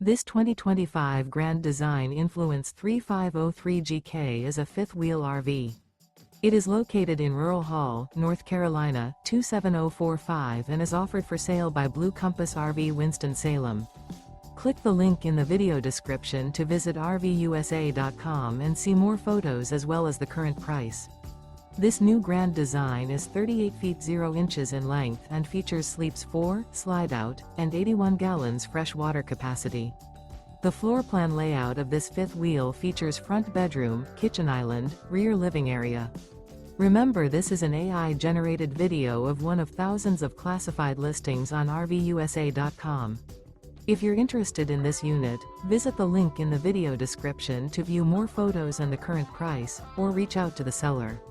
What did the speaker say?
This 2025 Grand Design Influence 3503GK is a fifth-wheel RV. It is located in Rural Hall, North Carolina, 27045 and is offered for sale by Blue Compass RV Winston, Salem. Click the link in the video description to visit RVUSA.com and see more photos as well as the current price. This new Grand Design is 38 feet 0 inches in length and features sleeps 4, Slideout, and 81 gallons fresh water capacity. The floor plan layout of this fifth wheel features front bedroom, kitchen island, rear living area. Remember, this is an AI-generated video of one of thousands of classified listings on RVUSA.com. If you're interested in this unit, visit the link in the video description to view more photos and the current price, or reach out to the seller.